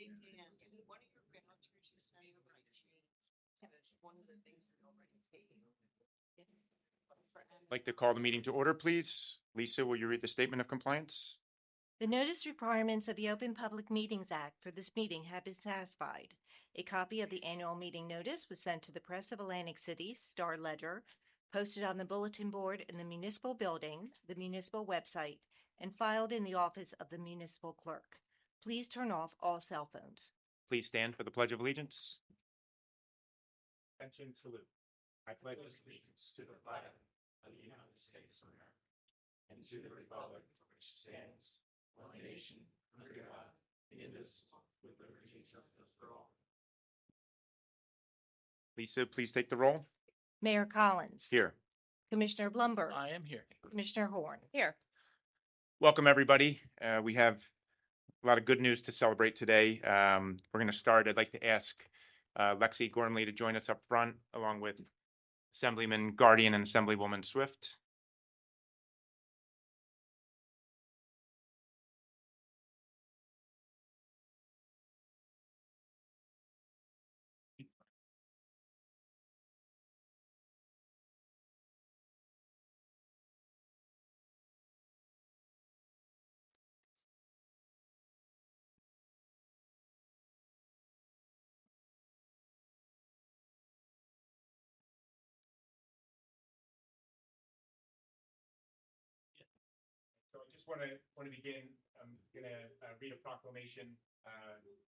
Hey, Dan, in one of your vouchers, you say you might change, one of the things you're already taking. I'd like to call the meeting to order, please. Lisa, will you read the statement of compliance? The notice requirements of the Open Public Meetings Act for this meeting have been satisfied. A copy of the annual meeting notice was sent to the Press of Atlantic City, Star Ledger, posted on the bulletin board in the municipal building, the municipal website, and filed in the office of the municipal clerk. Please turn off all cell phones. Please stand for the Pledge of Allegiance. Attention, salute. I pledge allegiance to the flag of the United States of America and to the republic for which it stands, one nation, under God, indivisible, with liberty and justice for all. Lisa, please take the roll. Mayor Collins. Here. Commissioner Blumberg. I am here. Commissioner Horn. Here. Welcome, everybody. We have a lot of good news to celebrate today. We're going to start. I'd like to ask Lexi Gormley to join us up front, along with Assemblyman Guardian and Assemblywoman Swift. So I just want to begin. I'm going to read a proclamation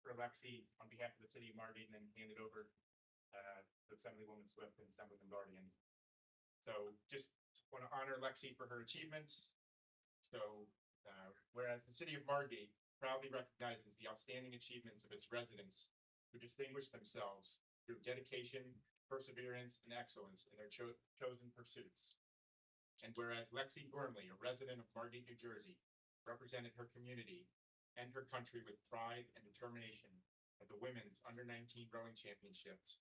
for Lexi on behalf of the city of Margate, and then hand it over to Assemblywoman Swift and Assemblyman Guardian. So just want to honor Lexi for her achievements. So whereas the city of Margate proudly recognizes the outstanding achievements of its residents who distinguish themselves through dedication, perseverance, and excellence in their chosen pursuits. And whereas Lexi Gormley, a resident of Margate, New Jersey, represented her community and her country with pride and determination at the Women's Under-19 Rowing Championships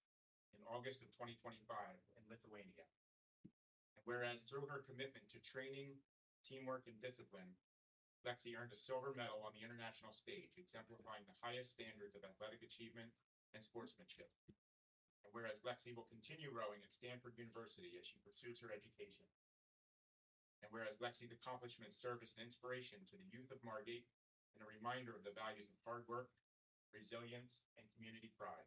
in August of 2025 in Lithuania. And whereas through her commitment to training, teamwork, and discipline, Lexi earned a silver medal on the international stage, exemplifying the highest standards of athletic achievement and sportsmanship. And whereas Lexi will continue rowing at Stanford University as she pursues her education. And whereas Lexi's accomplishments serve as an inspiration to the youth of Margate and a reminder of the values of hard work, resilience, and community pride.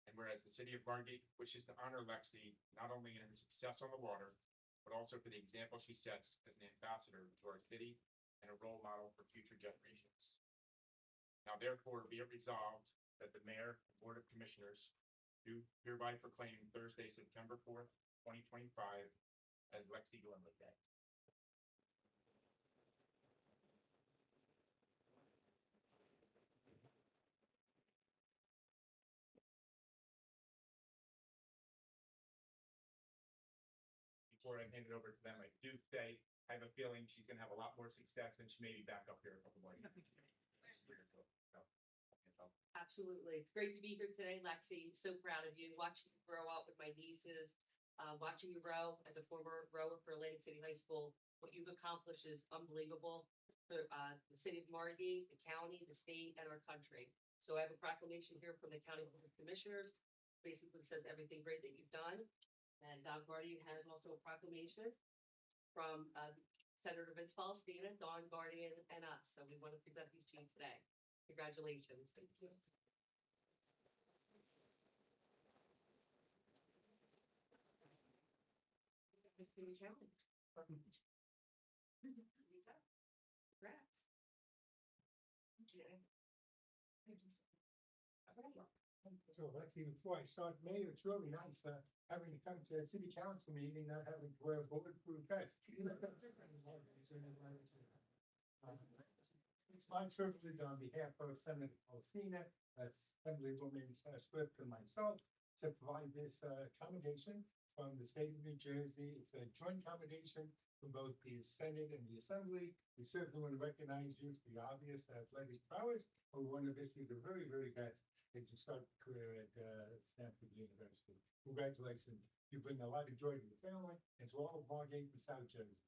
And whereas the city of Margate wishes to honor Lexi not only in her success on the water, but also for the example she sets as an ambassador to our city and a role model for future generations. Now therefore be it resolved that the Mayor and Board of Commissioners do hereby proclaim Thursday, September 4th, 2025 as Lexi Gormley Day. Before I hand it over to them, I do say I have a feeling she's going to have a lot more success than she may be back up here a couple more years. Absolutely. It's great to be here today, Lexi. I'm so proud of you. Watching you grow up with my nieces, watching you row as a former rower for Atlantic City High School. What you've accomplished is unbelievable for the city of Margate, the county, the state, and our country. So I have a proclamation here from the County Board of Commissioners. Basically says everything great that you've done. And Don Guardian has also a proclamation from Senator Vince Palestina, Don Guardian, and us. So we want to present these to you today. Congratulations. Thank you. Challenge. So Lexi, before I start, Mayor, it's really nice having to come to a city council meeting, not having to wear a bulletproof vest. It's my privilege on behalf of Senator Palestina, Assemblywoman Swift, and myself to provide this commendation from the state of New Jersey. It's a joint commendation from both the Senate and the Assembly. We certainly want to recognize you for the obvious athletic prowess, but we want to wish you the very, very best as you start your career at Stanford University. Congratulations. You bring a lot of joy to the family and to all of Margate and South Jersey.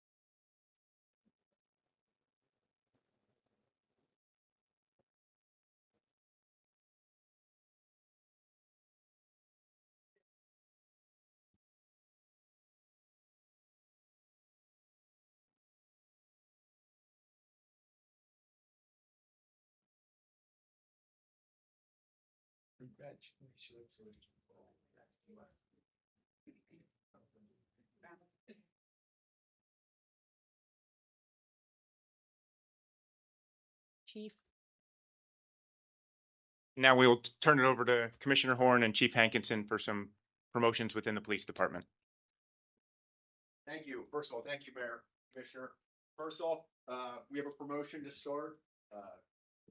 Chief. Now we will turn it over to Commissioner Horn and Chief Hankinson for some promotions within the police department. Thank you. First of all, thank you, Mayor, Commissioner. First off, we have a promotion to start.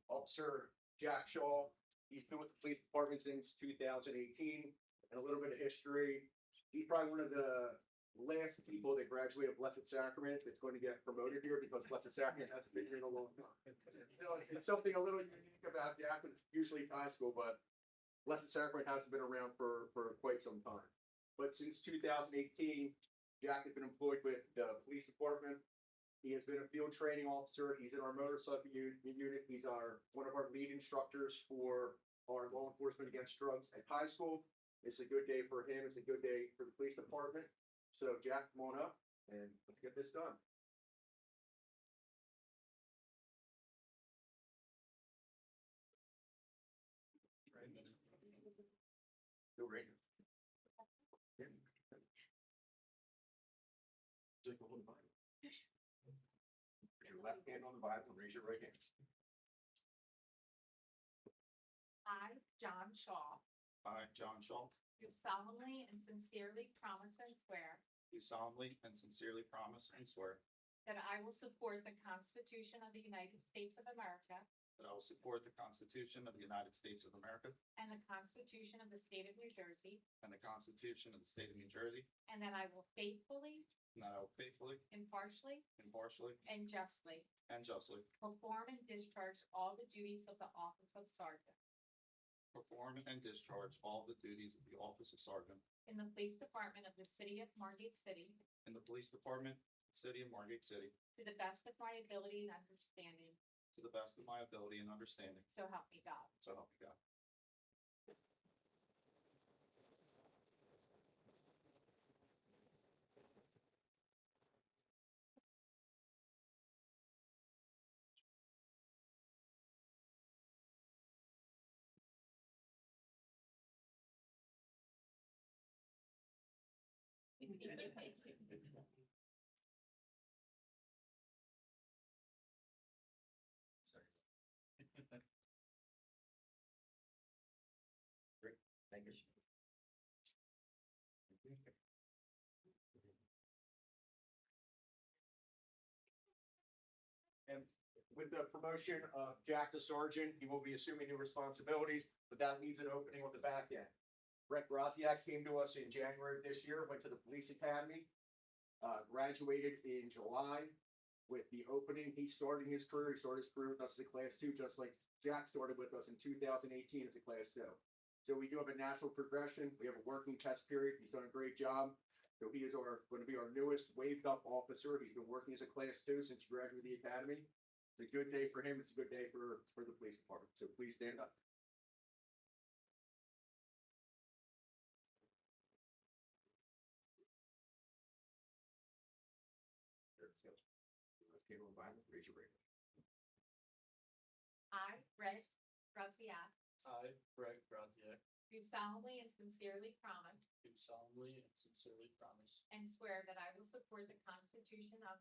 Officer Jack Shaw, he's been with the police department since 2018, and a little bit of history. He's probably one of the last people that graduated Blessed Sacrament that's going to get promoted here because Blessed Sacrament hasn't been here in a long time. So it's something a little unique about Jack. It's usually high school, but Blessed Sacrament hasn't been around for quite some time. But since 2018, Jack has been employed with the police department. He has been a field training officer. He's in our motorcycle unit. He's one of our lead instructors for our law enforcement against drugs at high school. It's a good day for him. It's a good day for the police department. So Jack, come on up and let's get this done. Go right. Yeah. Take a little Bible. Put your left hand on the Bible and raise your right hand. I, John Shaw, I, John Shaw, do solemnly and sincerely promise and swear do solemnly and sincerely promise and swear that I will support the Constitution of the United States of America that I will support the Constitution of the United States of America and the Constitution of the State of New Jersey, and the Constitution of the State of New Jersey, and that I will faithfully, and that I will faithfully, impartially, impartially, and justly and justly perform and discharge all the duties of the office of sergeant perform and discharge all the duties of the office of sergeant in the police department of the city of Margate City in the police department, city of Margate City, to the best of my ability and understanding, to the best of my ability and understanding. so help me God. So help me God. Great, thank you. And with the promotion of Jack to sergeant, he will be assuming new responsibilities, but that leaves an opening on the back end. Brett Graziak came to us in January of this year, went to the police academy, graduated in July. With the opening, he's starting his career. He started his career with us as a class 2, just like Jack started with us in 2018 as a class 2. So we do have a natural progression. We have a working test period. He's done a great job. So he is going to be our newest waived up officer. He's been working as a class 2 since he graduated the academy. It's a good day for him. It's a good day for the police department. So please stand up. Let's get on the Bible. Raise your right hand. I, Brett Graziak, I, Brett Graziak, do solemnly and sincerely promise do solemnly and sincerely promise and swear that I will support the Constitution of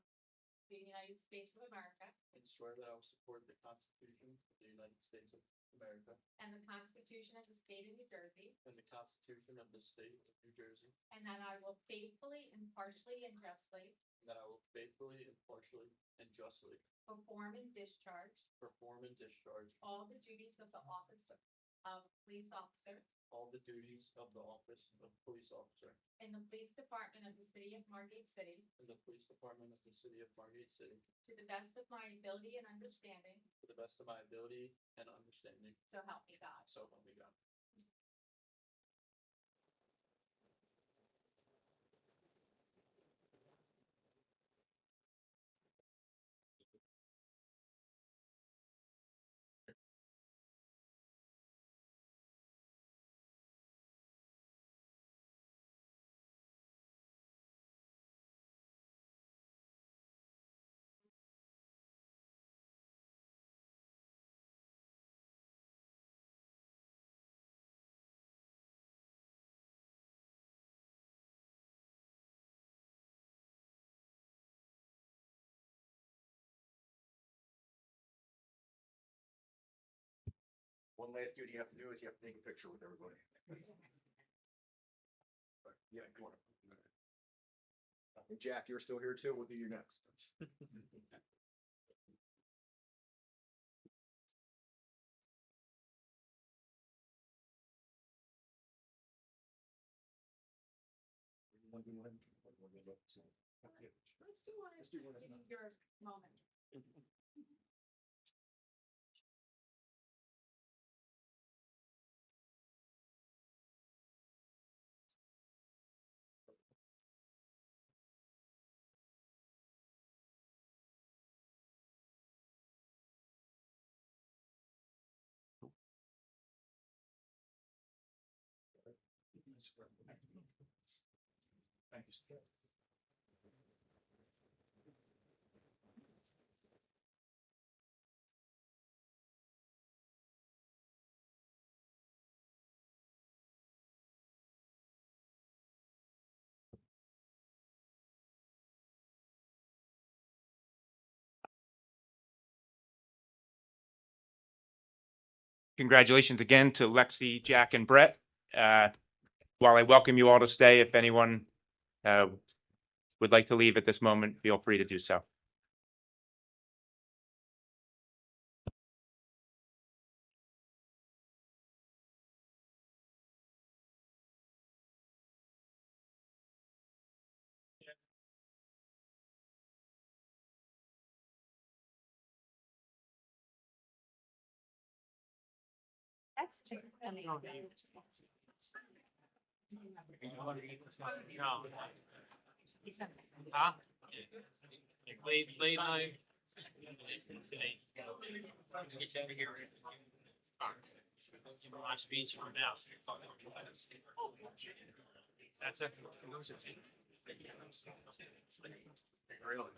the United States of America and swear that I will support the Constitution of the United States of America and the Constitution of the State of New Jersey, and the Constitution of the State of New Jersey, and that I will faithfully, impartially, and justly and that I will faithfully, impartially, and justly perform and discharge perform and discharge all the duties of the office of police officer all the duties of the office of police officer in the police department of the city of Margate City in the police department of the city of Margate City to the best of my ability and understanding, to the best of my ability and understanding. so help me God. So help me God. One last duty you have to do is you have to take a picture with everybody. But, yeah, go on. And Jack, you're still here too. We'll do you next. Let's do one in your moment. Thank you, sir. Congratulations again to Lexi, Jack, and Brett. While I welcome you all to stay, if anyone would like to leave at this moment, feel free to do so. That's just amazing. Huh? Late night. Get out of here. My speech for now. That's it. Really?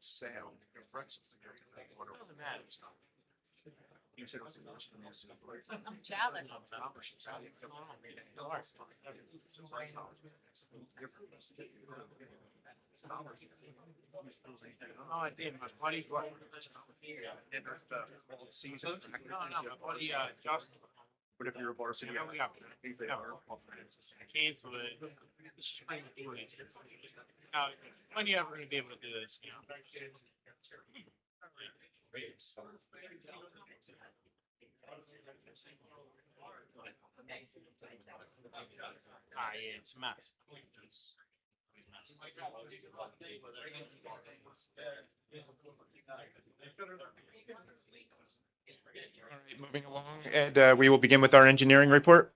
Sound. Doesn't matter. He said it was I'm jealous. Oh, I did. My buddy's what? Season. No, my buddy, Justin. But if you're a varsity. Yeah, we got. Cancel it. This is spring doing it. When you ever gonna be able to do this, you know? Yeah, it's a mess. All right, moving along, and we will begin with our engineering report.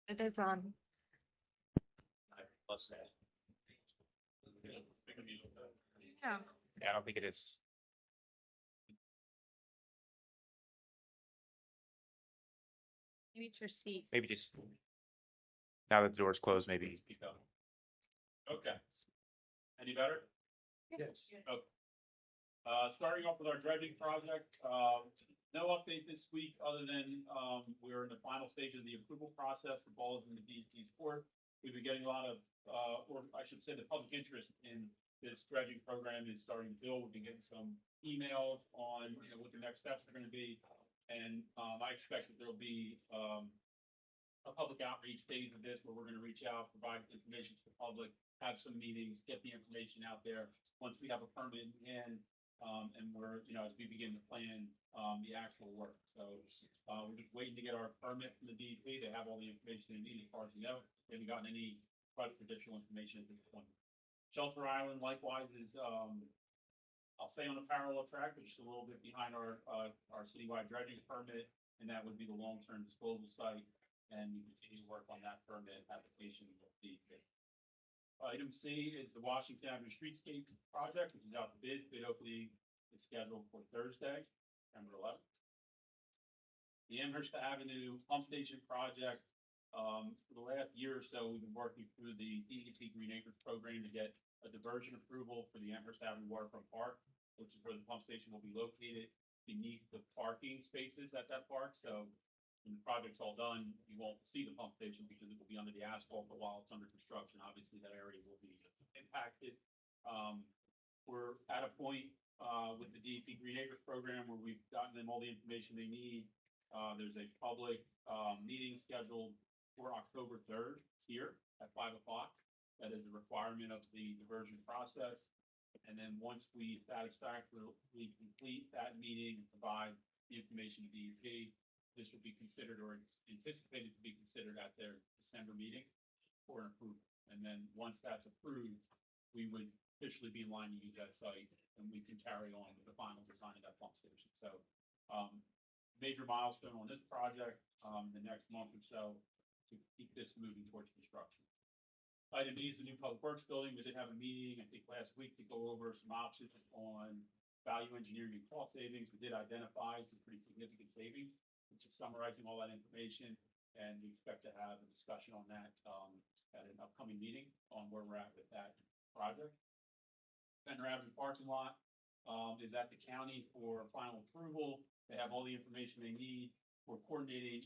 It is on. Yeah. Yeah, I don't think it is. Maybe it's your seat. Maybe just now that the door's closed, maybe. Okay. Any better? Yes. Okay. Starting off with our dredging project, no update this week other than, we're in the final stage of the approval process. The ball is in the DEP's court. We've been getting a lot of, or I should say the public interest in this dredging program is starting to build. We've been getting some emails on, what the next steps are gonna be. And, I expect that there'll be, a public outreach phase of this where we're gonna reach out, provide information to the public, have some meetings, get the information out there. Once we have a permit in hand, and we're, as we begin to plan, the actual work. So, we're just waiting to get our permit from the DEP. They have all the information they need as far as we know. We haven't gotten any additional information at this point. Shelter Island likewise is, I'll say on a parallel track, but just a little bit behind our citywide dredging permit, and that would be the long-term disposal site. And we continue to work on that permit application with DEP. Item C is the Washington Avenue Streetscape project, which is out to bid. Bid opening is scheduled for Thursday, September 11th. The Amherst Avenue Pump Station project, For the last year or so, we've been working through the DEP Green Acres program to get a diversion approval for the Amherst Avenue Waterfront Park, which is where the pump station will be located beneath the parking spaces at that park. So when the project's all done, you won't see the pump station because it will be under the asphalt, but while it's under construction, obviously that area will be impacted. We're at a point with the DEP Green Acres program where we've gotten them all the information they need. There's a public meeting scheduled for October 3rd here at 5 o'clock. That is a requirement of the diversion process. And then once we satisfactorily complete that meeting and provide the information to DEP, this will be considered, or it's anticipated to be considered at their December meeting for an approval. And then once that's approved, we would officially be in line to use that site, and we can carry on with the final design of that pump station. So major milestone on this project the next month or so to keep this moving towards construction. Item B is the new public works building. We did have a meeting, I think, last week to go over some options on value engineering and cost savings. We did identify some pretty significant savings, which is summarizing all that information, and we expect to have a discussion on that at an upcoming meeting on where we're at with that project. Fender Avenue parking lot is at the county for final approval. They have all the information they need. We're coordinating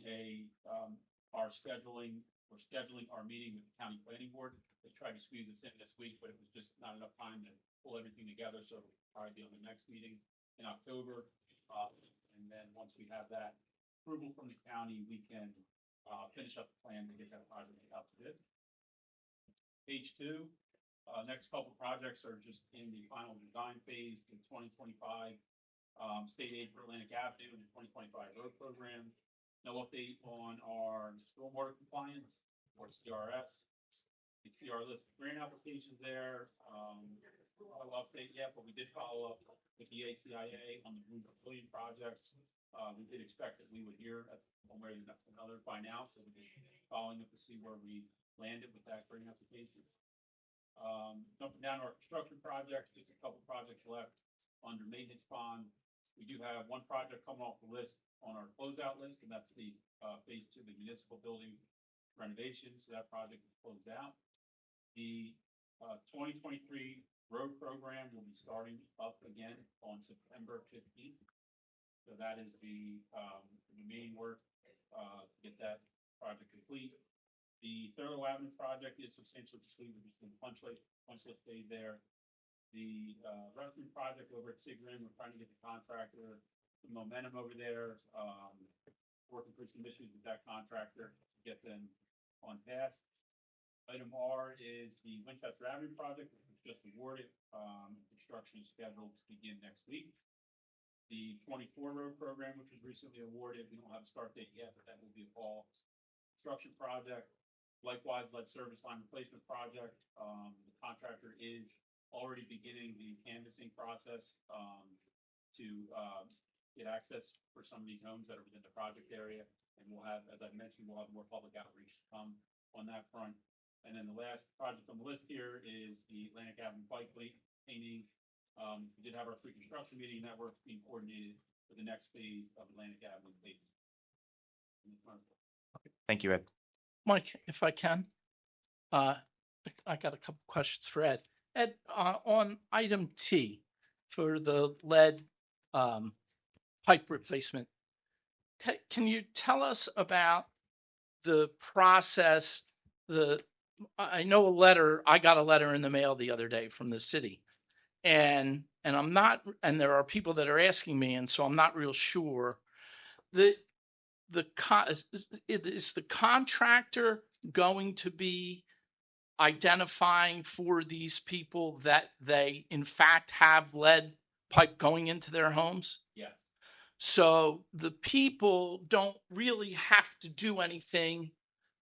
we're scheduling our meeting with the county planning board. They tried to squeeze us in this week, but it was just not enough time to pull everything together. So we'll probably be on the next meeting in October. And then once we have that approval from the county, we can finish up the plan to get that project out to bid. Page 2, next couple projects are just in the final design phase. The 2025 state aid for Atlantic Avenue and the 2025 road program. No update on our stormwater compliance or CRS. You can see our list of grant applications there. No update yet, but we did follow up with the ACIA on the Blue Pavilion project. We did expect that we would hear one way or another by now, so we're just following up to see where we landed with that grant application. Jumping down to our construction projects, just a couple projects left under maintenance bond. We do have one project coming off the list on our closeout list, and that's the phase 2 of the municipal building renovation. So that project is closed out. The 2023 road program will be starting up again on September 15th. So that is the remaining work to get that project complete. The Thurlow Avenue project is substantially complete. We're just doing punch list days there. The restroom project over at Sigrid, we're trying to get the contractor some momentum over there, working through some issues with that contractor to get them on task. Item R is the Winchester Avenue project, which was just awarded. Construction is scheduled to begin next week. The 24 road program, which was recently awarded, we don't have a start date yet, but that will be a fall construction project. Likewise, lead service line replacement project. The contractor is already beginning the canvassing process to get access for some of these homes that are within the project area. And we'll have, as I mentioned, we'll have more public outreach to come on that front. And then the last project on the list here is the Atlantic Avenue bike lane painting. We did have our pre-construction meeting. That work's being coordinated for the next phase of Atlantic Avenue painting. Thank you, Ed. Mike, if I can, I got a couple questions for Ed. Ed, on item T for the lead pipe replacement, can you tell us about the process? I know I got a letter in the mail the other day from the city, and I'm not, and there are people that are asking me, and so I'm not real sure. Is the contractor going to be identifying for these people that they in fact have lead pipe going into their homes? Yeah. So the people don't really have to do anything.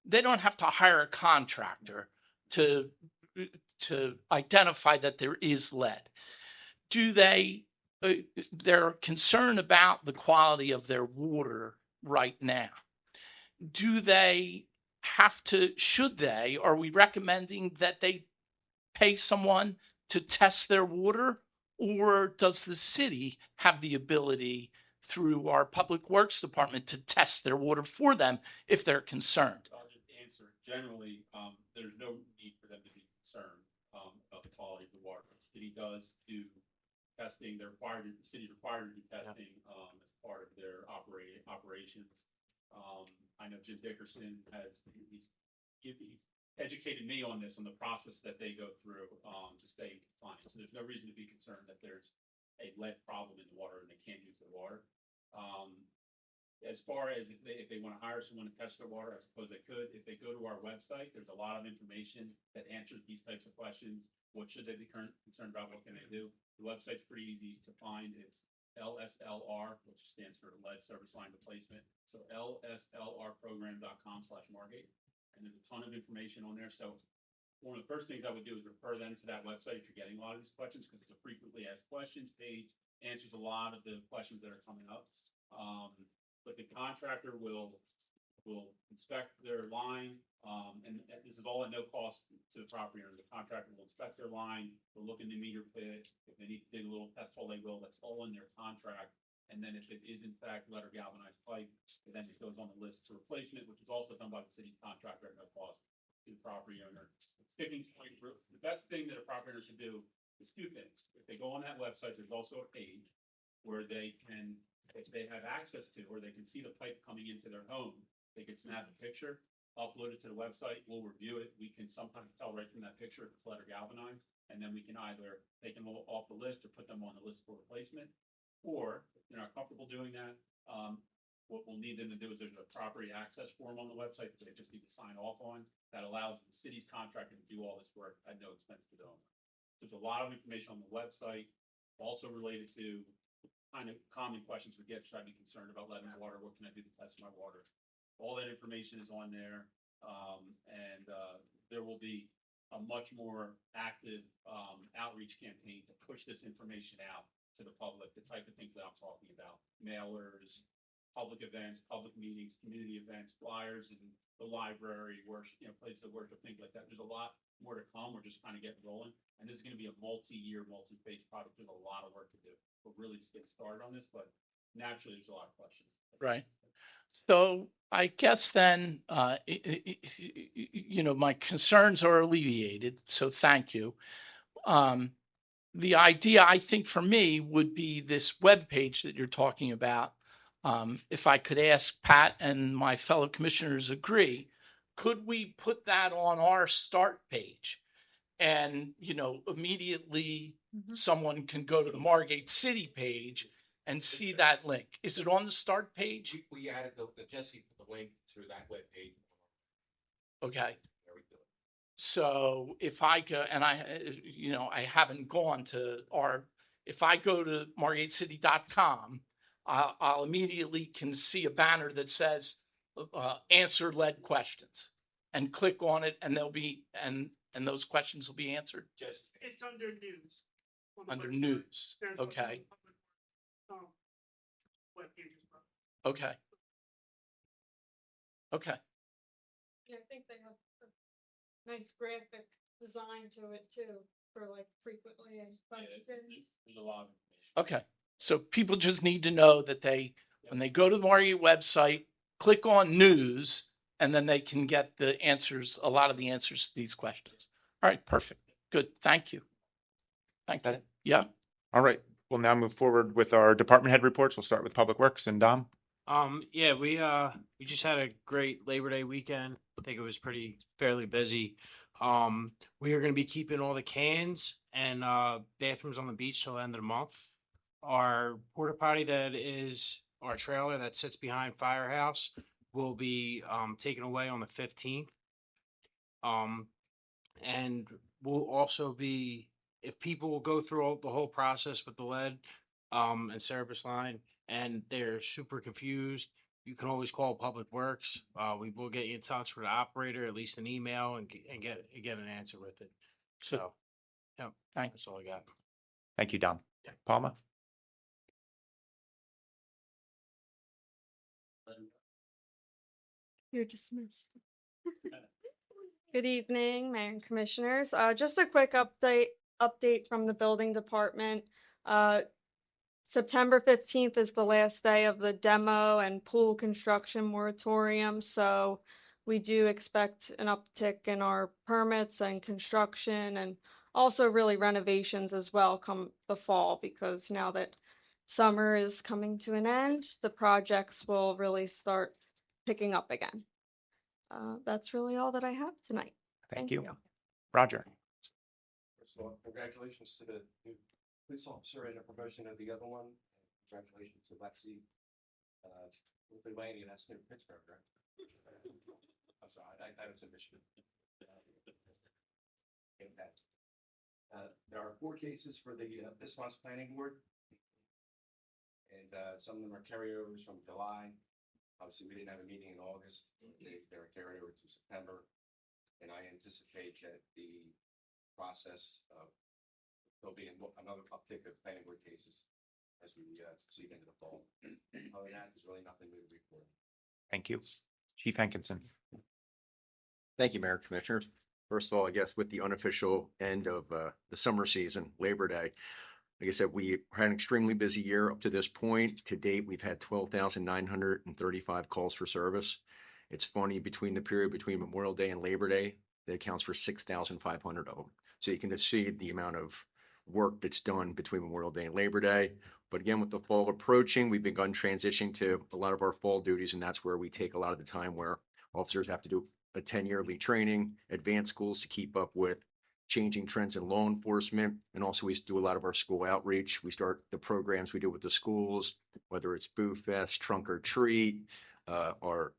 They don't have to hire a contractor to identify that there is lead. Do they, they're concerned about the quality of their water right now. Do they have to, are we recommending that they pay someone to test their water, or does the city have the ability through our public works department to test their water for them if they're concerned? I'll just generally, there's no need for them to be concerned, about the quality of the water. The city does do testing, the city's required to do testing, as part of their operations. I know Jim Dickerson he's educated me on this, on the process that they go through, to stay compliant. So there's no reason to be concerned that there's a lead problem in the water and they can't use the water. As far as if they want to hire someone to test their water, I suppose they could. If they go to our website, there's a lot of information that answers these types of questions. What should they be concerned about? What can they do? The website's pretty easy to find. It's LSLR, which stands for Lead Service Line Replacement. So lslrprogram.com/Margate. And there's a ton of information on there. So one of the first things I would do is refer them to that website if you're getting a lot of these questions, because it's a frequently asked questions page, answers a lot of the questions that are coming up. But the contractor will inspect their line, and this is all at no cost to the property owner. The contractor will inspect their line, they'll look in the meter pit. If they need to dig a little test hole, they will. That's all in their contract. And then if it is in fact lead or galvanized pipe, then it goes on the list for replacement, which is also done by the city contractor at no cost to the property owner. Sticking point, the best thing that a property owner can do is two things. If they go on that website, there's also a page where they can, if they have access to, or they can see the pipe coming into their home, they can snap a picture, upload it to the website, we'll review it. We can sometimes tell right from that picture if it's lead or galvanized, and then we can either take them off the list or put them on the list for replacement. Or if they're not comfortable doing that, what we'll need them to do is there's a property access form on the website that they just need to sign off on that allows the city's contractor to do all this work at no expense to them. There's a lot of information on the website, also related to kind of common questions we get. Should I be concerned about lead in my water? What can I do to test my water? All that information is on there, and there will be a much more active outreach campaign to push this information out to the public, the type of things that I'm talking about: mailers, public events, public meetings, community events, flyers in the library, worship, places of worship, things like that. There's a lot more to come. We're just kind of getting rolling, and this is going to be a multi-year, multi-phase project. There's a lot of work to do. We're really just getting started on this, but naturally, there's a lot of questions. Right. So I guess then, my concerns are alleviated. So thank you. The idea, I think, for me would be this webpage that you're talking about. If I could ask Pat and my fellow commissioners agree, could we put that on our start page? And, immediately someone can go to the Margate City page and see that link. Is it on the start page? We added the Jesse put the link to that webpage. Okay. There we go. So if I go, and I haven't gone to if I go to margatecity.com, I'll immediately can see a banner that says, answer lead questions, and click on it, and they'll be, and those questions will be answered. It's under news. on the Under website. news. There's Okay. webpage as well. Okay. Okay. Yeah, I think they have a nice graphic design to it too, for like frequently asked questions. There's a lot of information. Okay. So people just need to know that when they go to the Margate website, click on news, and then they can get the answers, a lot of the answers to these questions. All right. Perfect. Good. Thank you. Thank you. Yeah. All right. We'll now move forward with our department head reports. We'll start with Public Works and Dom. Yeah, we just had a great Labor Day weekend. I think it was fairly busy. We are going to be keeping all the cans and bathrooms on the beach till the end of the month. Our porta potty that is our trailer that sits behind Firehouse will be taken away on the 15th. And we'll also be, if people will go through the whole process with the lead and service line and they're super confused, you can always call Public Works. We will get you in touch with the operator, at least an email, and get an answer with it. So, yeah, that's all I got. Thank you, Dom. Yeah. Palma. You're dismissed. Good evening, Mayor and Commissioners. Just a quick update from the building department. September 15th is the last day of the demo and pool construction moratorium. So we do expect an uptick in our permits and construction and also really renovations as well come the fall, because now that summer is coming to an end, the projects will really start picking up again. That's really all that I have tonight. Thank you. Roger. First of all, congratulations to the new police officer and the promotion of the other one. Congratulations to Lexi. Lithuania, that's near Pittsburgh, right? I'm sorry, I was in Michigan. There are 4 cases for the this month's planning board. And some of them are carryovers from July. Obviously, we didn't have a meeting in August. They're carried over to September. And I anticipate that the process of, there'll be another uptick of planning board cases as we proceed into the fall. Other than that, there's really nothing new to report. Thank you. Chief Hankinson. Thank you, Mayor, Commissioners. First of all, I guess with the unofficial end of the summer season, Labor Day, like I said, we had an extremely busy year up to this point. To date, we've had 12,935 calls for service. It's funny, between the period between Memorial Day and Labor Day, that accounts for 6,500 of them. So you can just see the amount of work that's done between Memorial Day and Labor Day. But again, with the fall approaching, we've begun transitioning to a lot of our fall duties, and that's where we take a lot of the time where officers have to attend yearly training, advanced schools to keep up with changing trends in law enforcement. And also we do a lot of our school outreach. We start the programs we do with the schools, whether it's Boo Fest, Trunk or Treat, our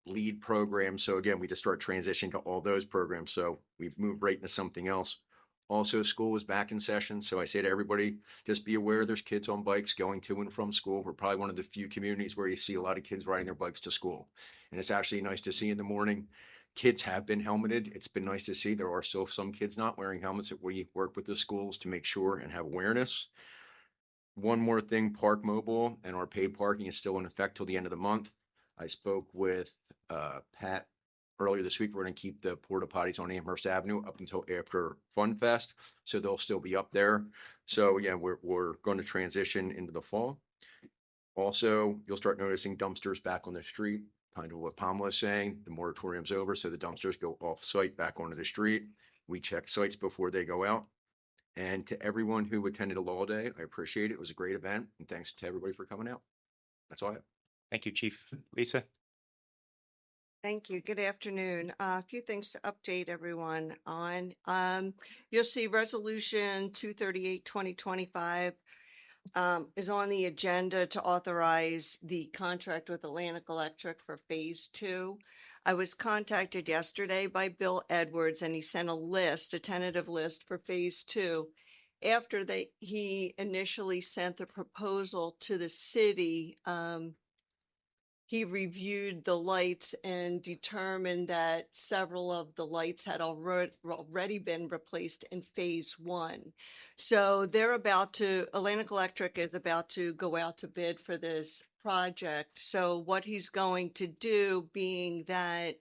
lead program. So again, we just start transitioning to all those programs. So we've moved right into something else. Also, school is back in session. So I say to everybody, just be aware there's kids on bikes going to and from school. We're probably one of the few communities where you see a lot of kids riding their bikes to school. And it's actually nice to see in the morning. Kids have been helmeted. It's been nice to see. There are still some kids not wearing helmets that we work with the schools to make sure and have awareness. One more thing, Park Mobile and our paid parking is still in effect till the end of the month. I spoke with Pat earlier this week. We're going to keep the porta potties on Amherst Avenue up until after Fun Fest, so they'll still be up there. So yeah, we're going to transition into the fall. Also, you'll start noticing dumpsters back on the street. Kind of what Pamela is saying, the moratorium's over, so the dumpsters go off site back onto the street. We check sites before they go out. And to everyone who attended a law day, I appreciate it. It was a great event, and thanks to everybody for coming out. That's all I have. Thank you, Chief. Lisa. Thank you. Good afternoon. A few things to update everyone on. You'll see Resolution 238, 2025 is on the agenda to authorize the contract with Atlantic Electric for Phase 2. I was contacted yesterday by Bill Edwards, and he sent a tentative list for Phase 2. After he initially sent the proposal to the city, he reviewed the lights and determined that several of the lights had already been replaced in Phase 1. So Atlantic Electric is about to go out to bid for this project. So what he's going to do, being that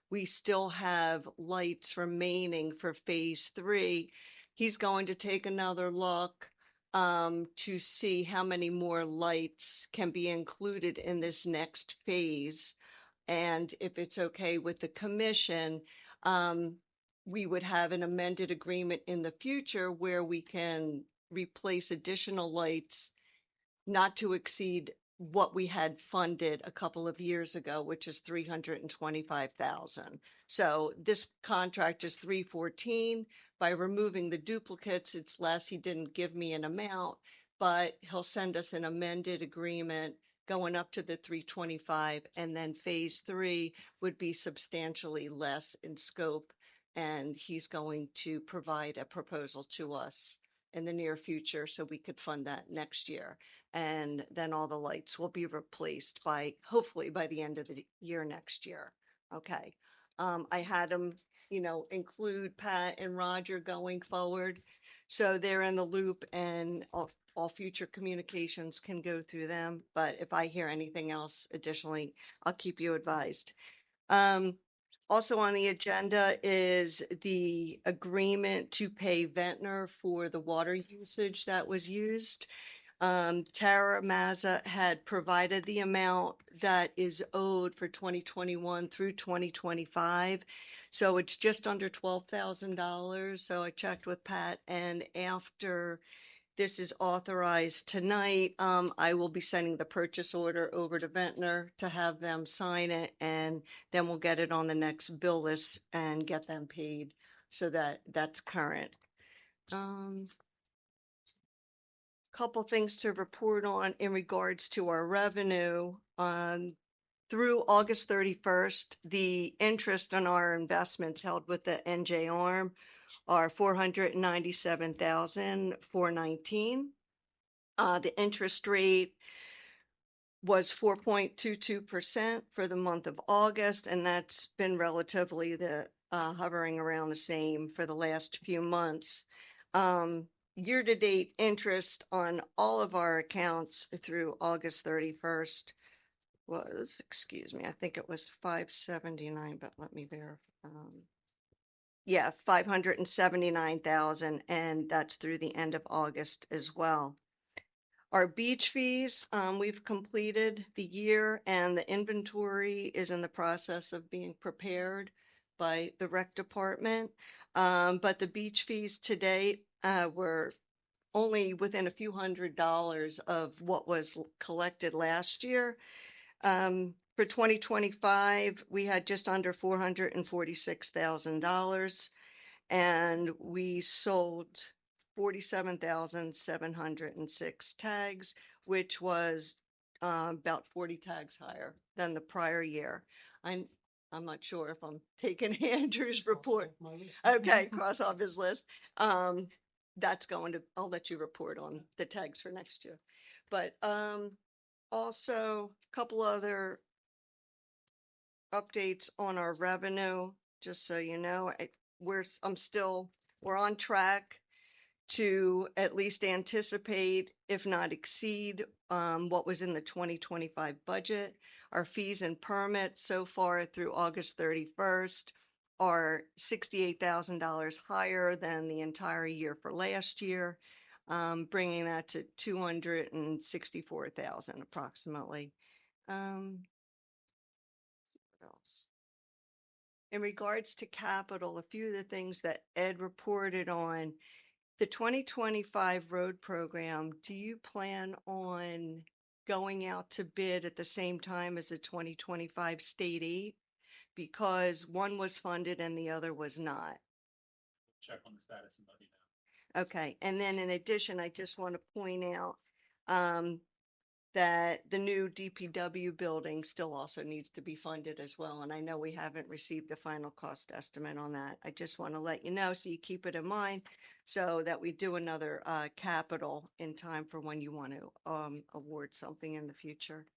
we still have lights remaining for Phase 3, he's going to take another look to see how many more lights can be included in this next phase. And if it's okay with the commission, we would have an amended agreement in the future where we can replace additional lights not to exceed what we had funded a couple of years ago, which is $325,000. So this contract is $314. By removing the duplicates, it's less. He didn't give me an amount, but he'll send us an amended agreement going up to the $325, and then Phase 3 would be substantially less in scope, and he's going to provide a proposal to us in the near future so we could fund that next year. And then all the lights will be replaced hopefully by the end of the year next year. Okay. I had him, include Pat and Roger going forward. So they're in the loop, and all future communications can go through them. But if I hear anything else additionally, I'll keep you advised. Also on the agenda is the agreement to pay Ventnor for the water usage that was used. Tara Mazza had provided the amount that is owed for 2021 through 2025. So it's just under $12,000. So I checked with Pat, and after this is authorized tonight, I will be sending the purchase order over to Ventnor to have them sign it, and then we'll get it on the next bill list and get them paid, so that's current. Couple things to report on in regards to our revenue. Through August 31st, the interest on our investments held with the NJ Arm are $497,419. The interest rate was 4.22% for the month of August, and that's been relatively hovering around the same for the last few months. Year-to-date interest on all of our accounts through August 31st was, excuse me, I think it was 579, but let me verify. Yeah, 579,000, and that's through the end of August as well. Our beach fees, we've completed the year, and the inventory is in the process of being prepared by the rec department. But the beach fees to date were only within a few $100s of what was collected last year. For 2025, we had just under $446,000, and we sold 47,706 tags, which was about 40 tags higher than the prior year. I'm not sure if I'm taking Andrew's report. Okay, cross off his list. That's going to, I'll let you report on the tags for next year. But also a couple other updates on our revenue, just so you know. We're on track to at least anticipate, if not exceed, what was in the 2025 budget. Our fees and permits so far through August 31st are $68,000 higher than the entire year for last year, bringing that to $264,000 approximately. What else? In regards to capital, a few of the things that Ed reported on, the 2025 road program, do you plan on going out to bid at the same time as the 2025 state aid? Because one was funded and the other was not. Check on the status and let you know. Okay, and then in addition, I just want to point out that the new DPW building still also needs to be funded as well. And I know we haven't received the final cost estimate on that. I just want to let you know so you keep it in mind, so that we do another capital in time for when you want to award something in the future.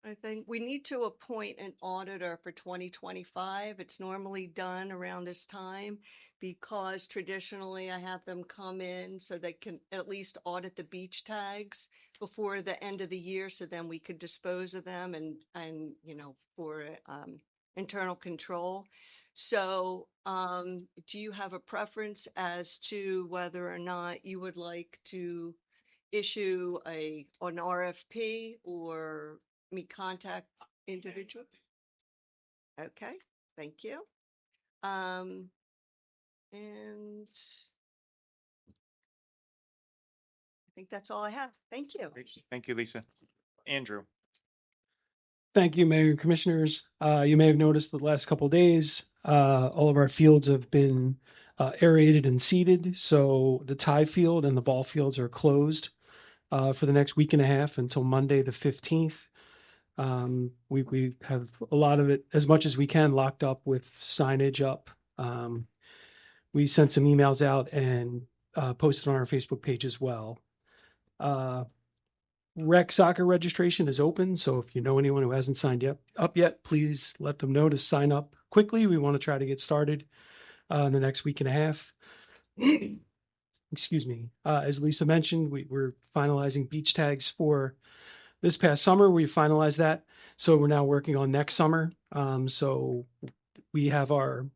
I think we need to appoint an auditor for 2025. It's normally done around this time because traditionally I have them come in so they can at least audit the beach tags before the end of the year, so then we could dispose of them and you know, for internal control. So do you have a preference as to whether or not you would like to issue an RFP or me contact individual? Okay, thank you. And I think that's all I have. Thank you. Thank you, Lisa. Andrew. Thank you, Mayor and Commissioners. You may have noticed the last couple of days, all of our fields have been aerated and seeded. So the tie field and the ball fields are closed for the next week and a half until Monday, the 15th. We have a lot of it, as much as we can, locked up with signage up. We sent some emails out and posted on our Facebook page as well. Rec soccer registration is open, so if you know anyone who hasn't signed up yet, please let them know to sign up quickly. We want to try to get started in the next week and a half. Excuse me. As Lisa mentioned, we're finalizing beach tags for this past summer. We finalized that, so we're now working on next summer. So we have our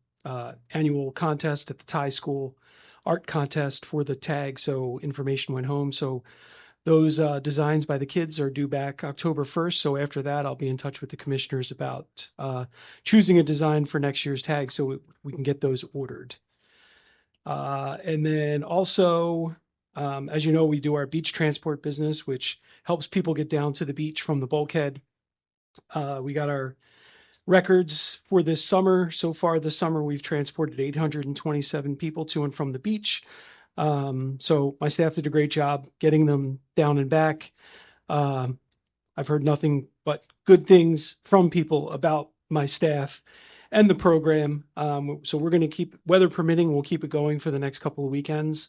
annual contest at the Thai School art contest for the tag. So information went home. So those designs by the kids are due back October 1st. So after that, I'll be in touch with the commissioners about choosing a design for next year's tag so we can get those ordered. And then also, as you know, we do our beach transport business, which helps people get down to the beach from the bulkhead. We got our records for this summer. So far this summer, we've transported 827 people to and from the beach. So my staff did a great job getting them down and back. I've heard nothing but good things from people about my staff and the program. So we're going to keep, weather permitting, we'll keep it going for the next couple of weekends.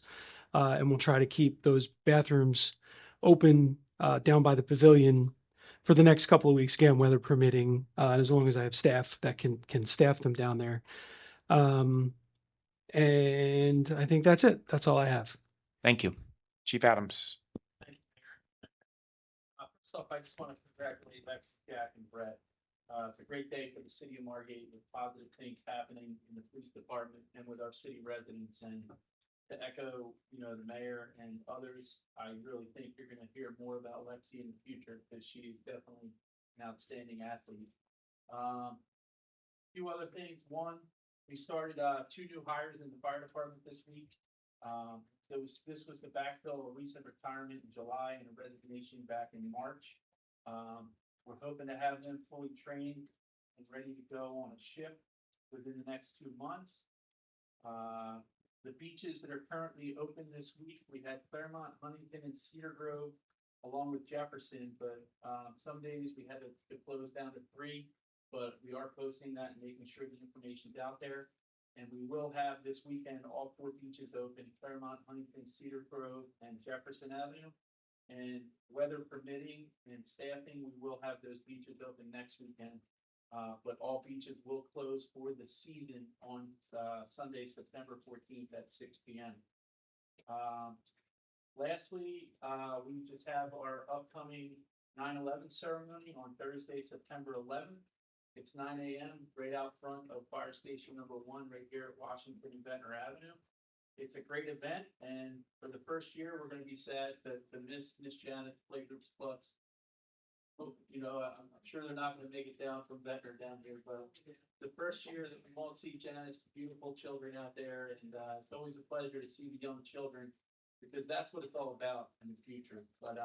And we'll try to keep those bathrooms open down by the pavilion for the next couple of weeks, again, weather permitting, as long as I have staff that can staff them down there. And I think that's it. That's all I have. Thank you. Chief Adams. First off, I just want to congratulate Lex, Jack, and Brett. It's a great day for the city of Margate with positive things happening in the police department and with our city residents. And to echo, the mayor and others, I really think you're going to hear more about Lexi in the future because she is definitely an outstanding athlete. A few other things. One, we started 2 new hires in the fire department this week. This was to backfill a recent retirement in July and a resignation back in March. We're hoping to have them fully trained and ready to go on a shift within the next 2 months. The beaches that are currently open this week, we had Claremont, Huntington, and Cedar Grove, along with Jefferson, but some days we had to close down to 3, but we are posting that and making sure the information's out there. And we will have this weekend all 4 beaches open: Claremont, Huntington, Cedar Grove, and Jefferson Avenue. And weather permitting and staffing, we will have those beaches open next weekend. But all beaches will close for the season on Sunday, September 14th at 6 p.m. Lastly, we just have our upcoming 9/11 ceremony on Thursday, September 11th. It's 9 a.m. right out front of Fire Station number 1 right here at Washington and Ventnor Avenue. It's a great event, and for the first year, we're going to be sad to miss Miss Janet Flavors Plus. I'm sure they're not going to make it down from Ventnor down here, but the first year that we won't see Janet's beautiful children out there, and it's always a pleasure to see the young children because that's what it's all about in the future. But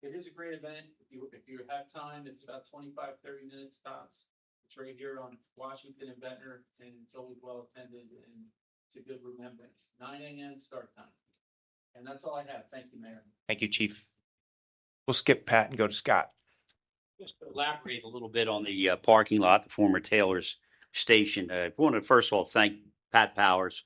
it is a great event. If you have time, it's about 25-30 minutes tops. It's right here on Washington and Ventnor, and it's always well attended, and it's a good remembrance. 9 a.m. start time. And that's all I have. Thank you, Mayor. Thank you, Chief. We'll skip Pat and go to Scott. Just to elaborate a little bit on the parking lot, the former Taylor's station. I want to first of all thank Pat Powers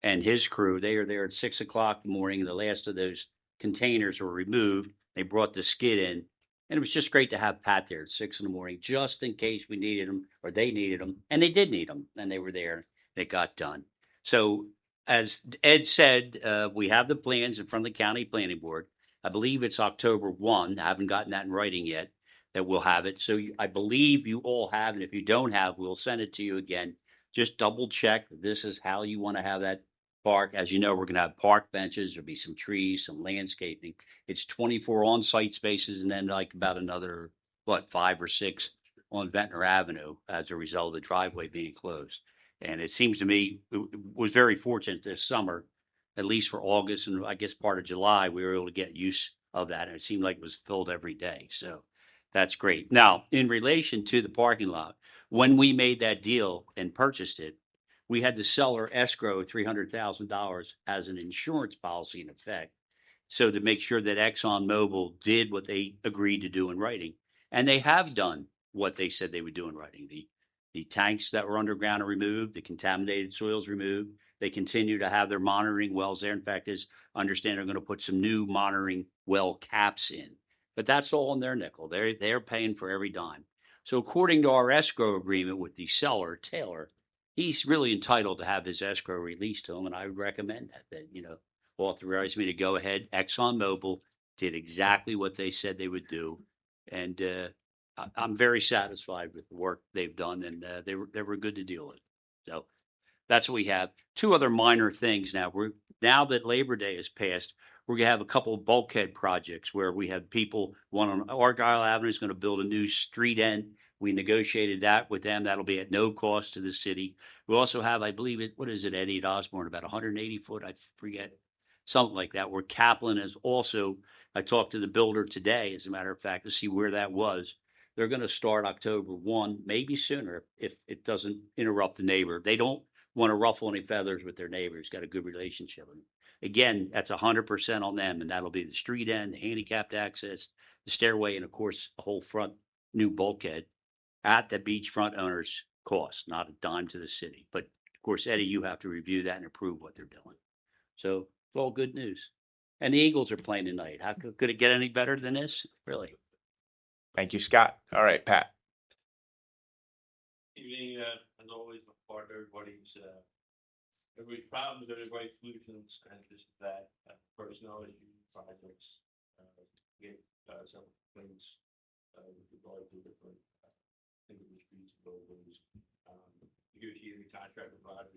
and his crew. They are there at 6 o'clock in the morning. The last of those containers were removed. They brought the skid in, and it was just great to have Pat there at 6 in the morning, just in case we needed them or they needed them, and they did need them, and they were there. It got done. So as Ed said, we have the plans in front of the county planning board. I believe it's October 1. I haven't gotten that in writing yet. That we'll have it. So I believe you all have, and if you don't have, we'll send it to you again. Just double check that this is how you want to have that park. As you know, we're going to have park benches. There'll be some trees, some landscaping. It's 24 on-site spaces, and then like about another, 5 or 6 on Ventnor Avenue as a result of the driveway being closed. And it seems to me, it was very fortunate this summer, at least for August and I guess part of July, we were able to get use of that. And it seemed like it was filled every day. So that's great. Now, in relation to the parking lot, when we made that deal and purchased it, we had the seller escrow $300,000 as an insurance policy in effect. So to make sure that ExxonMobil did what they agreed to do in writing. And they have done what they said they would do in writing. The tanks that were underground are removed, the contaminated soils removed. They continue to have their monitoring wells there. In fact, as I understand, they're going to put some new monitoring well caps in. But that's all in their nickel. They're paying for every dime. So according to our escrow agreement with the seller, Taylor, he's really entitled to have his escrow released to him. And I would recommend that authorize me to go ahead. ExxonMobil did exactly what they said they would do. And I'm very satisfied with the work they've done. And they were good to deal with. So that's what we have. 2 other minor things now. now that Labor Day has passed, we're gonna have a couple of bulkhead projects where we have people, one on Argyle Avenue is gonna build a new street end. We negotiated that with them. That'll be at no cost to the city. We also have, I believe it, what is it, Eddie at Osborne, about 180 foot, I forget, something like that, where Kaplan is also, I talked to the builder today, as a matter of fact, to see where that was. They're gonna start October 1, maybe sooner, if it doesn't interrupt the neighbor. They don't want to ruffle any feathers with their neighbors, got a good relationship. And again, that's 100% on them, and that'll be the street end, the handicapped access, the stairway, and of course, a whole front new bulkhead at the beachfront owner's cost, not a dime to the city. But of course, Eddie, you have to review that and approve what they're doing. So it's all good news. And the Eagles are playing tonight. How could it get any better than this? Really? Thank you, Scott. All right, Pat. Evening, as always, I'm part of everybody's problems, everybody's solutions, and just that personnel issues, projects, get several things with regard to different industries, buildings, negotiating the contract provider,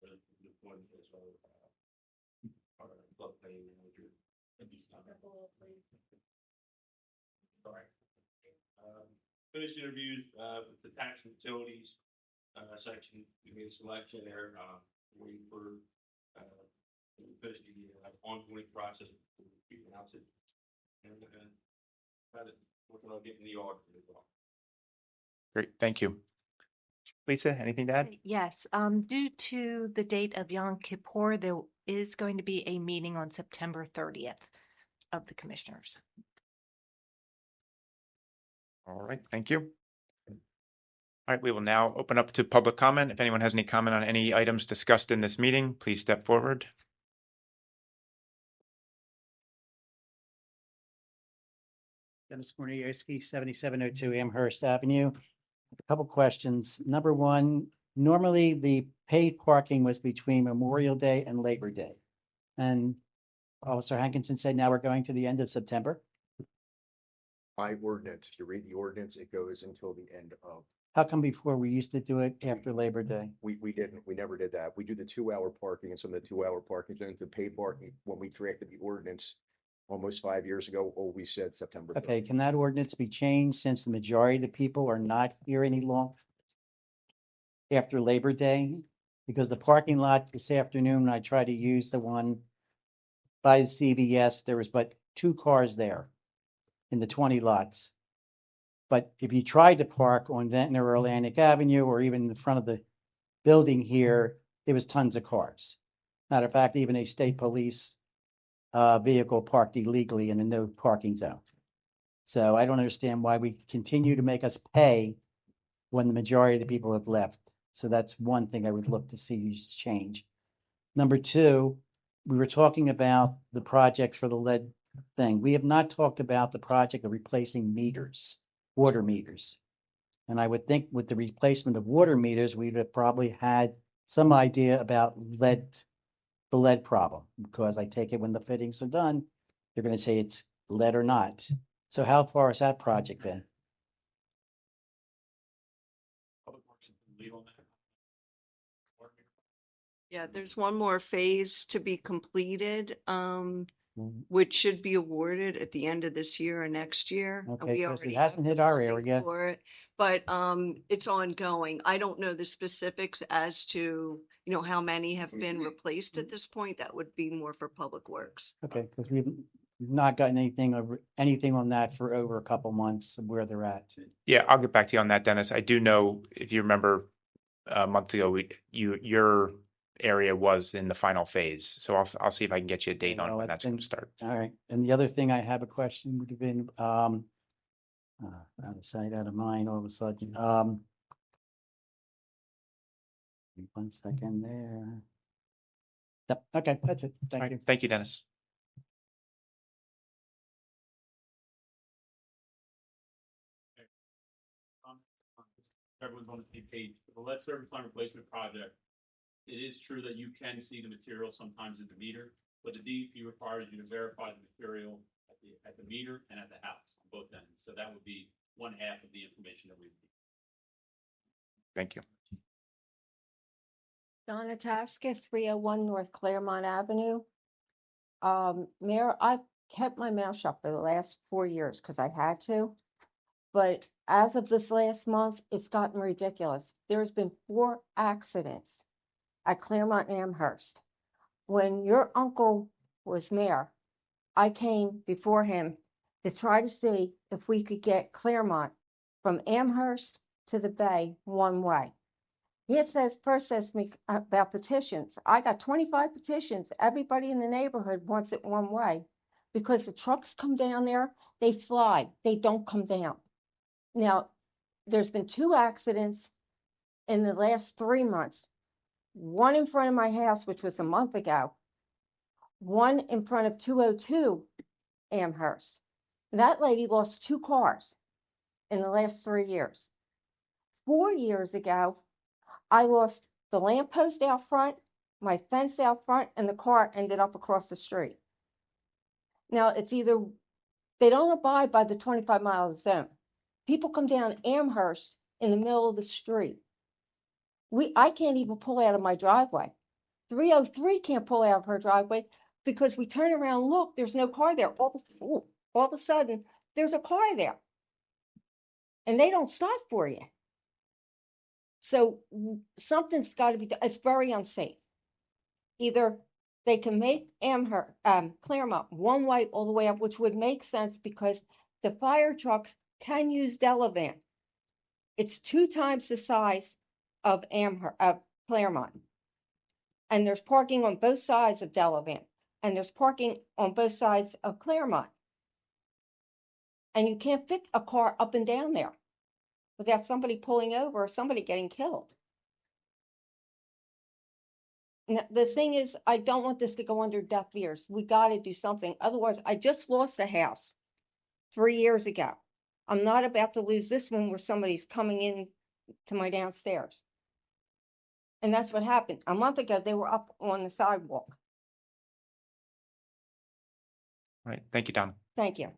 the point as well, our floodplain manager. Sorry. Finished interviews with the tax and utilities section. We made a selection there. Waiting for finish the ongoing process. We announce it and try to working on getting the order as well. Great, thank you. Lisa, anything to add? Yes, due to the date of Yom Kippur, there is going to be a meeting on September 30th of the commissioners. All right, thank you. All right, we will now open up to public comment. If anyone has any comment on any items discussed in this meeting, please step forward. Dennis Mornierski, 7702 Amherst Avenue. A couple questions. Number one, normally the paid parking was between Memorial Day and Labor Day. And Officer Hankinson said now we're going to the end of September. By ordinance, if you read the ordinance, it goes until the end of, How come before we used to do it after Labor Day? we never did that. We do the 2 hour parking, and some of the 2 hour parking turns into paid parking. When we drafted the ordinance almost 5 years ago, we said September 30th. Okay, can that ordinance be changed since the majority of the people are not here any long after Labor Day? Because the parking lot this afternoon, when I tried to use the one by the CVS, there was but 2 cars there in the 20 lots. But if you tried to park on Ventnor or Atlantic Avenue, or even in front of the building here, there was tons of cars. Matter of fact, even a state police vehicle parked illegally in the no parking zone. So I don't understand why we continue to make us pay when the majority of the people have left. So that's one thing I would look to see change. Number two, we were talking about the project for the lead thing. We have not talked about the project of replacing meters, water meters. And I would think with the replacement of water meters, we'd have probably had some idea about the lead problem, because I take it when the fittings are done, they're going to say it's lead or not. So how far has that project been? Yeah, there's one more phase to be completed, which should be awarded at the end of this year or next year. and Okay, we because already it have hasn't the hit our funding area. for it, but it's ongoing. I don't know the specifics as to, how many have been replaced at this point. That would be more for Public Works. Okay, because we've not gotten anything on that for over a couple months of where they're at. Yeah, I'll get back to you on that, Dennis. I do know, if you remember, months ago, your area was in the final phase. So I'll see if I can get you a date on when that's going to start. All right, and the other thing I have a question would have been, out of sight, out of mind, all of a sudden, 1 second there. Yep, okay, that's it. All Thank right, you. thank you, Dennis. Everyone's on the same page. The lead service line replacement project, it is true that you can see the material sometimes in the meter, but the DEP requires you to verify the material at the meter and at the house on both ends. So that would be one half of the information that we need. Thank you. Donna Taska, 301 North Claremont Avenue. Mayor, I've kept my mouth shut for the last 4 years because I had to. But as of this last month, it's gotten ridiculous. There's been 4 accidents at Claremont and Amherst. When your uncle was mayor, I came before him to try to see if we could get Claremont from Amherst to the bay one way. He first says to me about petitions. I got 25 petitions. Everybody in the neighborhood wants it one way because the trucks come down there, they fly, they don't come down. Now, there's been 2 accidents in the last 3 months. One in front of my house, which was a month ago. One in front of 202 Amherst. That lady lost 2 cars in the last 3 years. 4 years ago, I lost the lamppost out front, my fence out front, and the car ended up across the street. Now, it's either they don't abide by the 25-mile zone. People come down Amherst in the middle of the street. I can't even pull out of my driveway. 303 can't pull out of her driveway because we turn around, look, there's no car there. All of a sudden, there's a car there. And they don't stop for you. So something's got to be done. It's very unsafe. Either they can make Claremont one way all the way up, which would make sense because the fire trucks can use Delavan. It's 2 times the size of Claremont. And there's parking on both sides of Delavan. And there's parking on both sides of Claremont. And you can't fit a car up and down there without somebody pulling over or somebody getting killed. Now, the thing is, I don't want this to go under deaf ears. We got to do something. Otherwise, I just lost a house 3 years ago. I'm not about to lose this one where somebody's coming in to my downstairs. And that's what happened. A month ago, they were up on the sidewalk. All right, thank you, Donna. Thank you.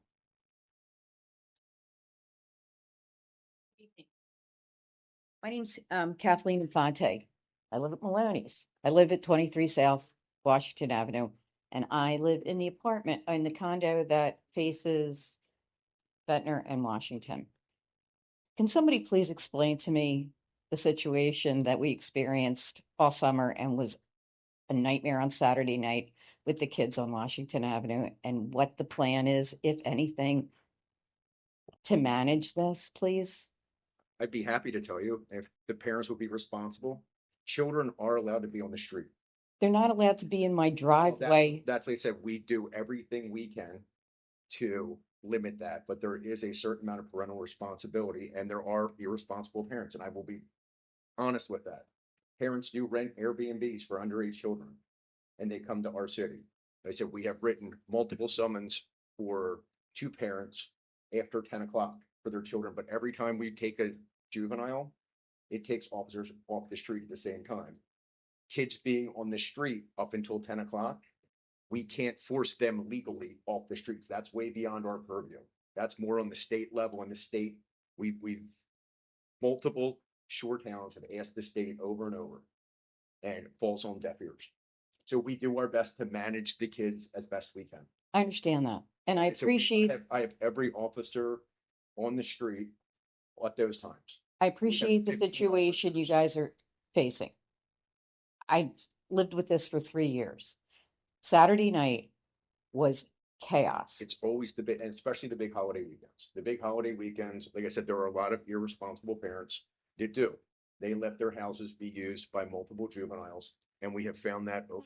My name's Kathleen Infante. I live at Maloney's. I live at 23 South Washington Avenue, and I live in the apartment, in the condo that faces Ventnor and Washington. Can somebody please explain to me the situation that we experienced all summer and was a nightmare on Saturday night with the kids on Washington Avenue, and what the plan is, if anything, to manage this, please? I'd be happy to tell you if the parents would be responsible. Children are allowed to be on the street. They're not allowed to be in my driveway. That's like I said, we do everything we can to limit that, but there is a certain amount of parental responsibility, and there are irresponsible parents, and I will be honest with that. Parents do rent Airbnbs for underage children, and they come to our city. I said, we have written multiple summons for 2 parents after 10 o'clock for their children, but every time we take a juvenile, it takes officers off the street at the same time. Kids being on the street up until 10 o'clock, we can't force them legally off the streets. That's way beyond our purview. That's more on the state level. In the state, we've multiple shore towns have asked the state over and over, and it falls on deaf ears. So we do our best to manage the kids as best we can. I understand that, and I appreciate. I have every officer on the street at those times. I appreciate the situation you guys are facing. I lived with this for 3 years. Saturday night was chaos. It's always the big, and especially the big holiday weekends. The big holiday weekends, like I said, there are a lot of irresponsible parents that do. They let their houses be used by multiple juveniles, and we have found that over.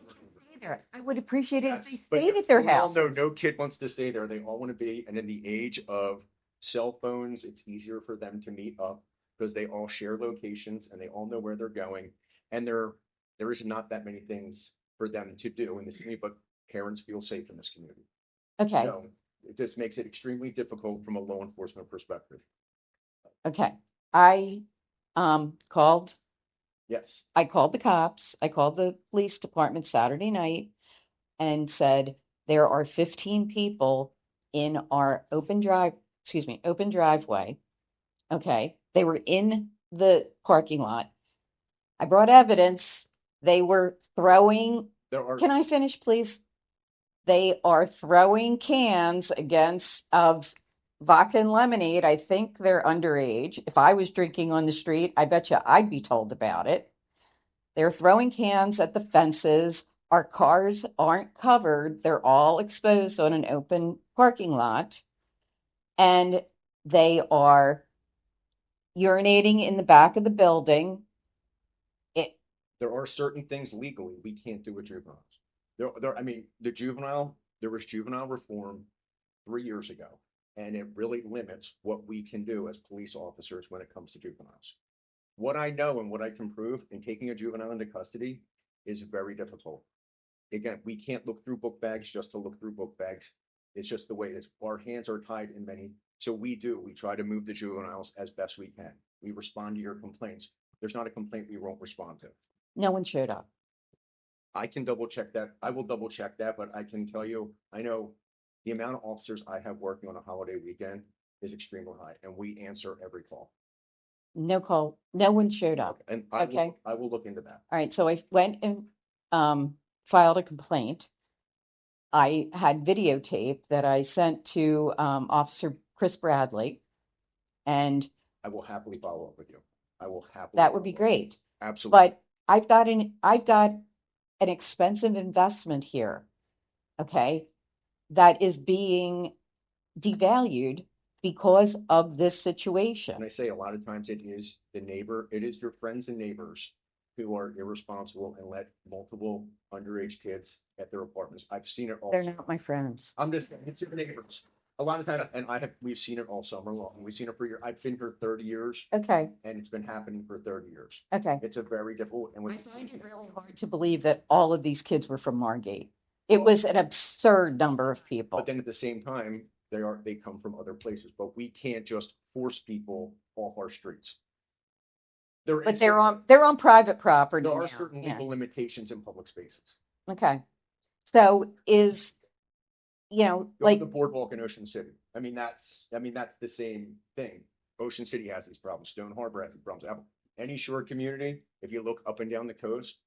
I would appreciate it if they But stayed at their we all house. know no kid wants to stay there. They all want to be, and in the age of cell phones, it's easier for them to meet up because they all share locations and they all know where they're going. And there is not that many things for them to do in this community, but parents feel safe in this community. Okay. So it just makes it extremely difficult from a law enforcement perspective. Okay. I called. Yes. I called the cops. I called the police department Saturday night and said there are 15 people in our open driveway. Okay. They were in the parking lot. I brought evidence They were throwing, There are. can I finish, please? They are throwing cans of vodka and lemonade. I think they're underage. If I was drinking on the street, I bet you I'd be told about it. They're throwing cans at the fences. Our cars aren't covered. They're all exposed on an open parking lot. And they are urinating in the back of the building. There are certain things legally we can't do with juveniles. I mean, there was juvenile reform 3 years ago, and it really limits what we can do as police officers when it comes to juveniles. What I know and what I can prove in taking a juvenile into custody is very difficult. Again, we can't look through book bags just to look through book bags. It's just the way it is. Our hands are tied in many. So we try to move the juveniles as best we can. We respond to your complaints. There's not a complaint we won't respond to. No one showed up. I can double check that. I will double check that, but I can tell you, I know the amount of officers I have working on a holiday weekend is extremely high, and we answer every call. No call. No one showed up. And Okay. I will look into that. All right. So I went and filed a complaint. I had videotape that I sent to Officer Chris Bradley, and I will happily follow up with you. I will happily. that would be great. Absolutely. But I've got an expensive investment here, okay, that is being devalued because of this situation. And I say a lot of times it is your friends and neighbors who are irresponsible and let multiple underage kids at their apartments. I've seen it all. They're not my friends. It's your neighbors. A lot of times, and we've seen it all summer long. We've seen it for years. I've been here 30 years. Okay. And it's been happening for 30 years. Okay. It's a very difficult. And I find it really hard to believe that all of these kids were from Margate. It was an absurd number of people. But then at the same time, they come from other places, but we can't just force people off our streets. But they're on private property There are now. certain Yeah. legal limitations in public spaces. Okay. So Go like to the boardwalk in Ocean City. I mean, that's the same thing. Ocean City has these problems. Stone Harbor has these problems. Any shore community, if you look up and down the coast,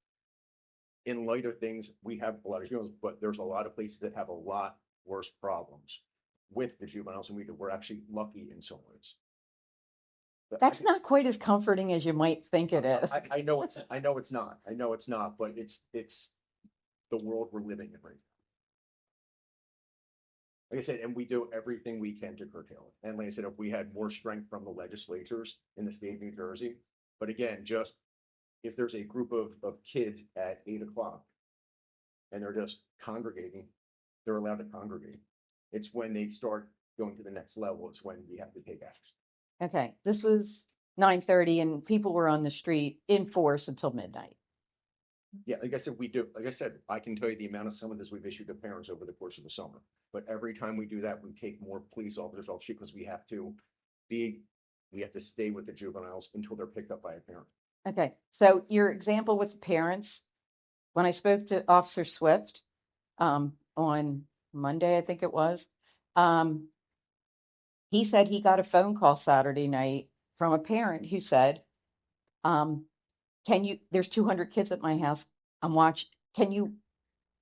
in light of things, we have a lot of juveniles, but there's a lot of places that have a lot worse problems with the juveniles, and we're actually lucky in some ways. But that's not quite as comforting as you might think it is. I know it's not, but it's the world we're living in right now. Like I said, and we do everything we can to curtail it. And like I said, if we had more strength from the legislatures in the state of New Jersey, but again, just if there's a group of kids at 8 o'clock and they're just congregating, they're allowed to congregate. It's when they start going to the next level, it's when we have to take action. Okay. This was 9:30 and people were on the street in force until midnight. Yeah, like I said, I can tell you the amount of summonses we've issued to parents over the course of the summer. But every time we do that, we take more police officers off street because we have to stay with the juveniles until they're picked up by a parent. Okay. So your example with the parents, when I spoke to Officer Swift on Monday, I think it was, he said he got a phone call Saturday night from a parent who said, there's 200 kids at my house. Can you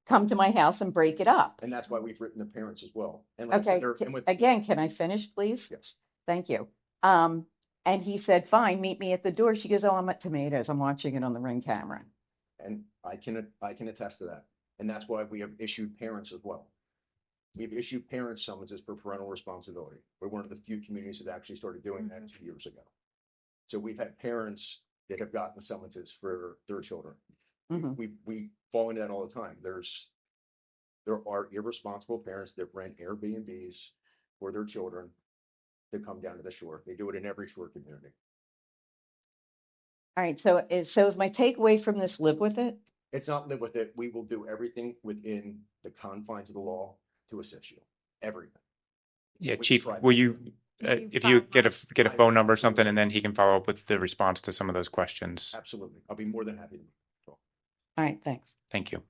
come to my house and break it up? And that's why we've written the parents as well. And like I Okay. said, Again, can I finish, please? Yes. Thank you. And he said, fine, meet me at the door. She goes, oh, I'm at Tomatoes. I'm watching it on the Ring camera. And I can attest to that. And that's why we have issued parents as well. We've issued parent summonses for parental responsibility. We're one of the few communities that actually started doing that 2 years ago. So we've had parents that have gotten summonses for their children. We fall into that all the time. There are irresponsible parents that rent Airbnbs for their children to come down to the shore. They do it in every shore community. All right. So is my takeaway from this, live with it? It's not live with it. We will do everything within the confines of the law to assist you. Everything. Yeah, Chief, will you, if you get a phone number or something, and then he can follow up with the response to some of those questions. Absolutely. I'll be more than happy to talk. All right. Thanks. Thank you.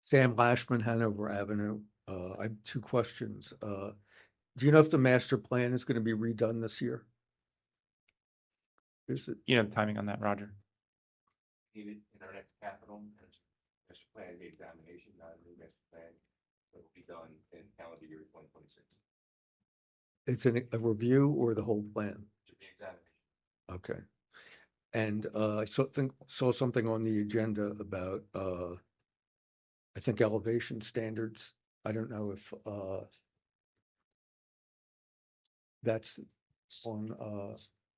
Sam Lashman, Hanover Avenue. I have two questions. Do you know if the master plan is going to be redone this year? Is it? You know the timing on that, Roger? needed in our next capital and master plan examination, not a new master plan. It will be done in calendar year 2026. It's a review or the whole plan? To be examination. Okay. And I saw something on the agenda about I think elevation standards. I don't know if that's on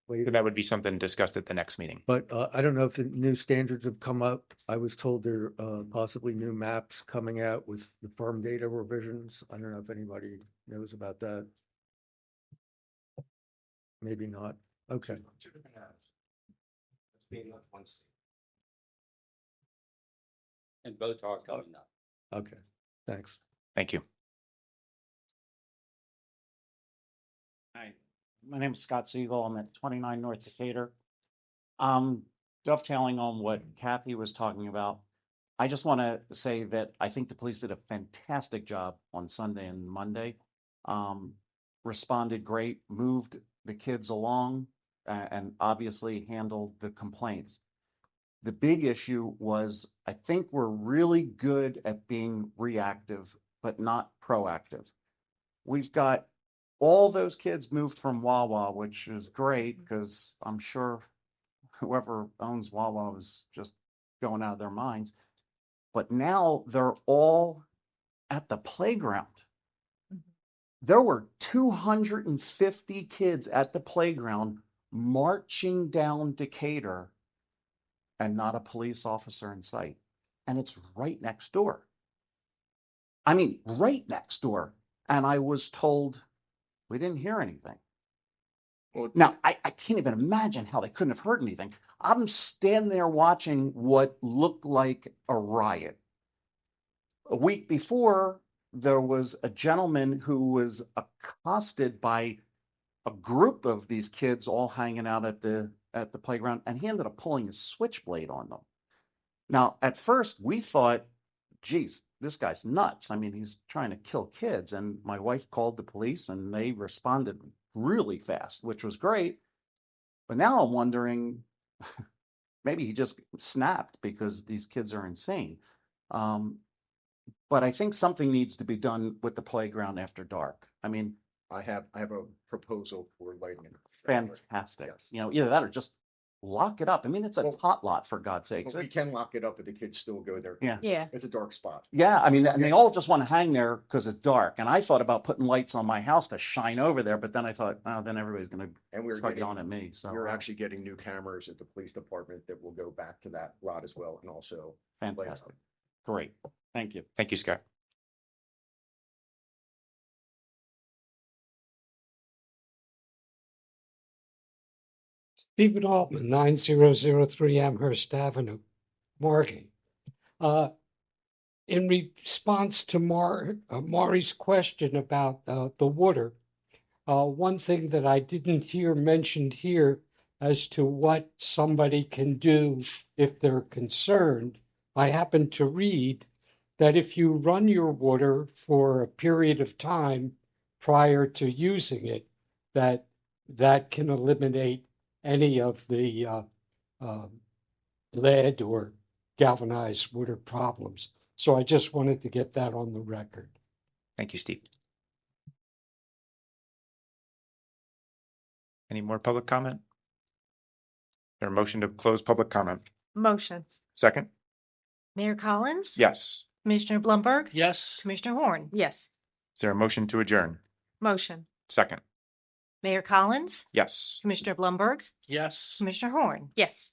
later. That would be something discussed at the next meeting. But I don't know if the new standards have come up. I was told there are possibly new maps coming out with the firm data revisions. I don't know if anybody knows about that. Maybe not. Okay. Two different apps. It's being left one state. And both are coming up. Okay. Thanks. Thank you. Hi, my name is Scott Siegel. I'm at 29 North Decatur. Dovetailing on what Kathy was talking about, I just want to say that I think the police did a fantastic job on Sunday and Monday. Responded great, moved the kids along, and obviously handled the complaints. The big issue was, I think we're really good at being reactive, but not proactive. We've got all those kids moved from Wawa, which is great because I'm sure whoever owns Wawa was just going out of their minds. But now they're all at the playground. There were 250 kids at the playground marching down Decatur and not a police officer in sight. And it's right next door. I mean, right next door. And I was told we didn't hear anything. Now, I can't even imagine how they couldn't have heard anything. I'm standing there watching what looked like a riot. A week before, there was a gentleman who was accosted by a group of these kids all hanging out at the playground, and he ended up pulling a switchblade on them. Now, at first, we thought, geez, this guy's nuts. I mean, he's trying to kill kids. And my wife called the police and they responded really fast, which was great. But now I'm wondering, maybe he just snapped because these kids are insane. But I think something needs to be done with the playground after dark. I mean, I have a proposal for lighting it. fantastic. Yes. You know, either that or just lock it up. I mean, it's a tot lot, for God's sakes. But we can lock it up, but the kids still go there. Yeah. Yeah. It's a dark spot. Yeah, I mean, and they all just want to hang there because it's dark. And I thought about putting lights on my house to shine over there, but then I thought, oh, then everybody's going And to we're start getting, yelling at me. So we're actually getting new cameras at the police department that will go back to that lot as well, and also light it up. fantastic. Great. Thank you. Thank you, Scott. Stephen Altman, 9003 Amherst Avenue, Margate. In response to Maury's question about the water, one thing that I didn't hear mentioned here as to what somebody can do if they're concerned, I happened to read that if you run your water for a period of time prior to using it, that can eliminate any of the lead or galvanized water problems. So I just wanted to get that on the record. Thank you, Steve. Any more public comment? Is there a motion to close public comment? Motion. Second? Mayor Collins? Yes. Commissioner Blumberg? Yes. Commissioner Horn? Yes. Is there a motion to adjourn? Motion. Second? Mayor Collins? Yes. Commissioner Blumberg? Yes. Commissioner Horn? Yes.